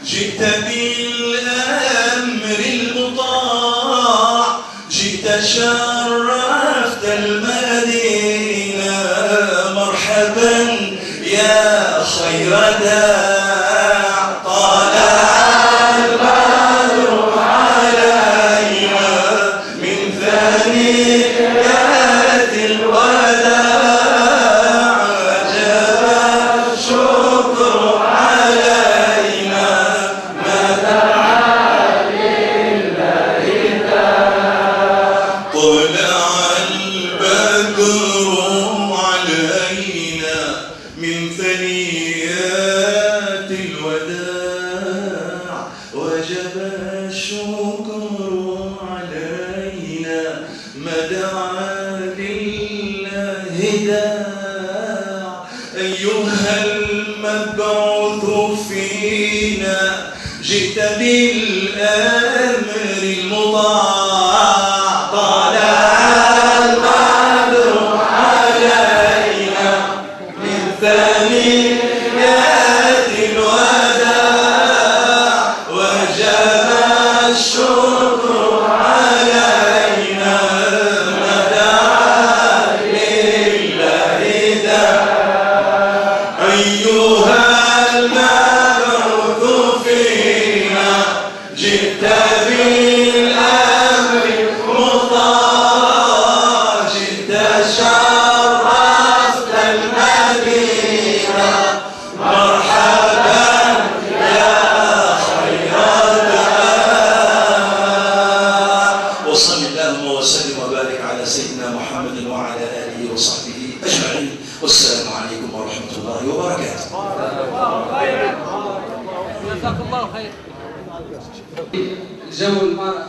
جئت بالأمر المطاع، جئت شرفت المدينة. مرحبا يا خير داع، طلع البدر علينا من ثنيات الوداع، وجب الشكر علينا ما دعا لله داع. طلع البدر علينا من ثنيات الوداع، وجب الشكر علينا ما دعا لله داع. أيها المبعوث فينا، جئت بالأمر المطاع، طلع البدر علينا من ثنيات الوداع، وجب الشكر علينا ما دعا لله داع. أيها المبعوث فينا، جئت بالأمر المطاع، جئت شرفت المدينة. مرحبا يا خير داع. وصل اللهم وسلم وبارك على سيدنا محمد وعلى آله وصحبه أجمعين، والسلام عليكم ورحمة الله وبركاته. جزاك الله خير. جو المرأة.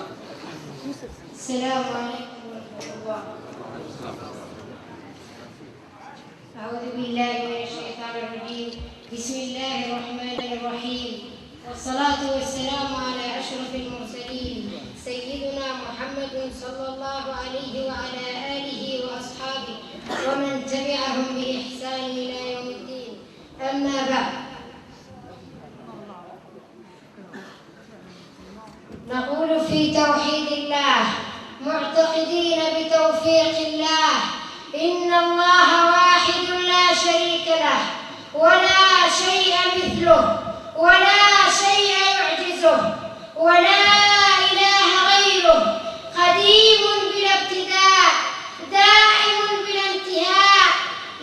السلام عليكم ورحمة الله. أعوذ بالله من الشيطان الرجيم. بسم الله الرحمن الرحيم، والصلاة والسلام على أشرف المرسلين سيدنا محمد صلى الله عليه وعلى آله وأصحابه ومن تبعهم بإحسان إلى يوم الدين. أما بعد، نقول في توحيد الله معتقدين بتوفيق الله إن الله واحد لا شريك له، ولا شيء مثله، ولا شيء يعجزه، ولا إله غيره، قديم بلا ابتداء، دائم بلا انتهاء،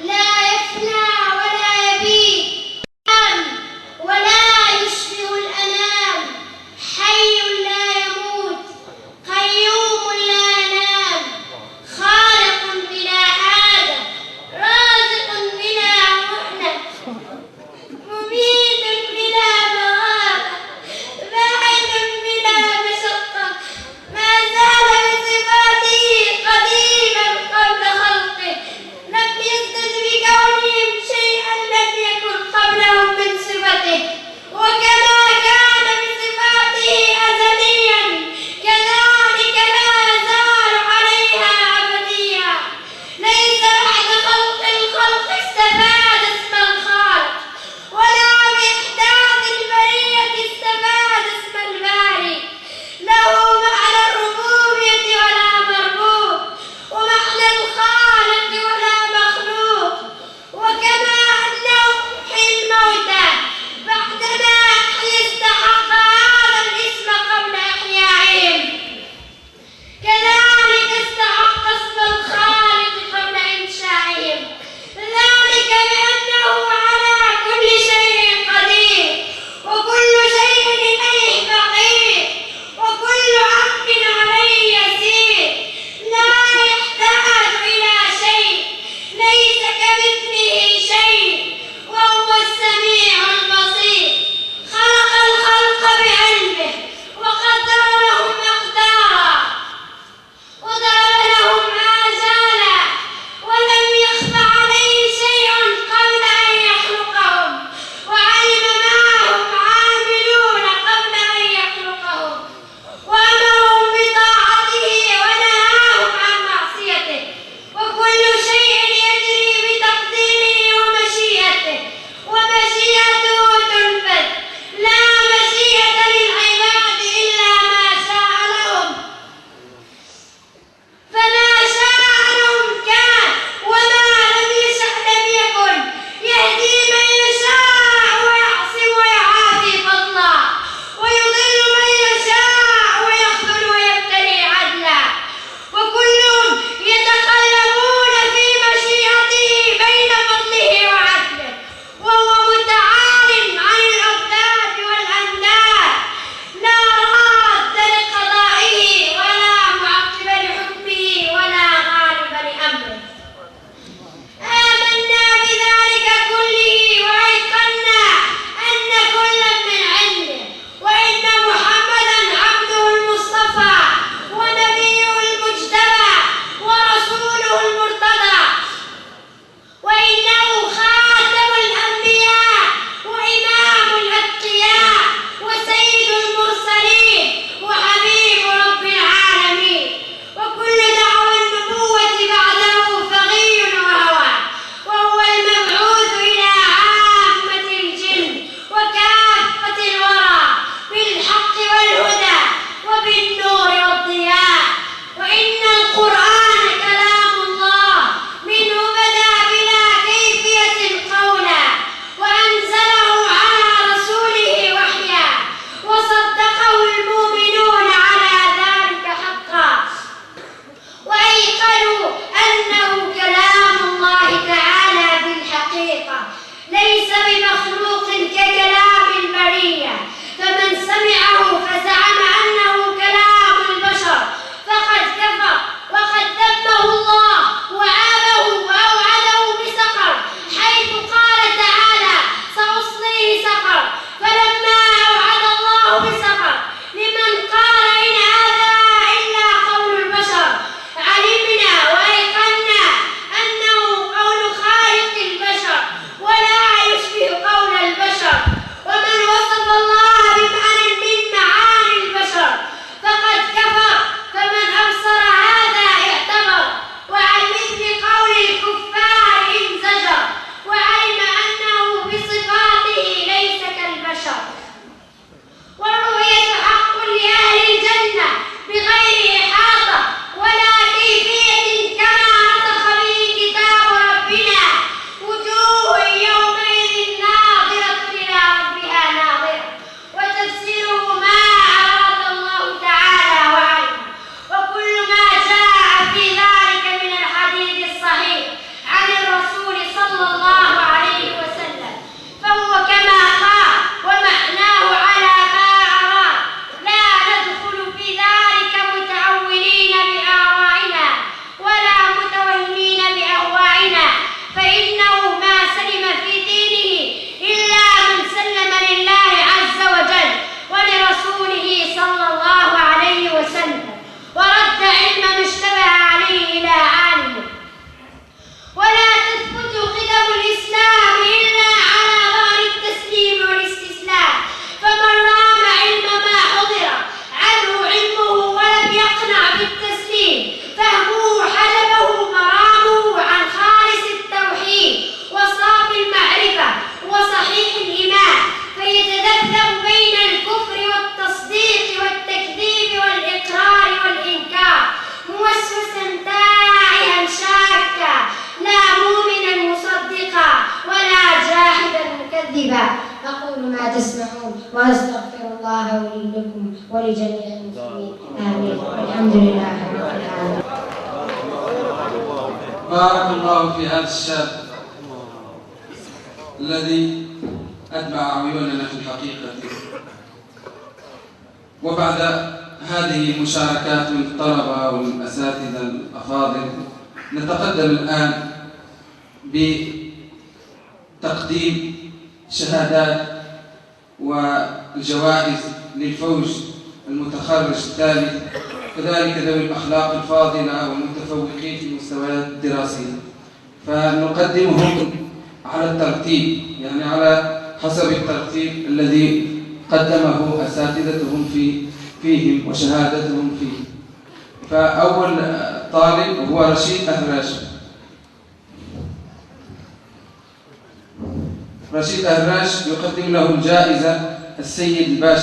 لا يفنى ولا يبيد، ولا يشبه الأنام، حي لا يموت، قيوم لا ينام، خالق بلا عادة، رازق بلا مؤنة، مميت بلا تسمعون، وأستغفر الله لي لكم ولجميع المسلمين. آمين. والحمد لله رب العالمين. بارك الله في هذا الشاب الذي أدمع عيوننا في الحقيقة. وبعد هذه المشاركات من الطلبة والأساتذة الأفاضل، نتقدم الآن بتقديم شهادات والجوائز للفوز المتخرج الثالث، كذلك ذوي الأخلاق الفاضلة والمتفوقين في المستويات الدراسية. فنقدمهم على الترتيب، يعني على حسب الترتيب الذي قدمه أساتذتهم فيهم وشهادتهم فيه. فأول طالب هو رشيد أهراش. رشيد أهراش يقدم له الجائزة السيد الباشا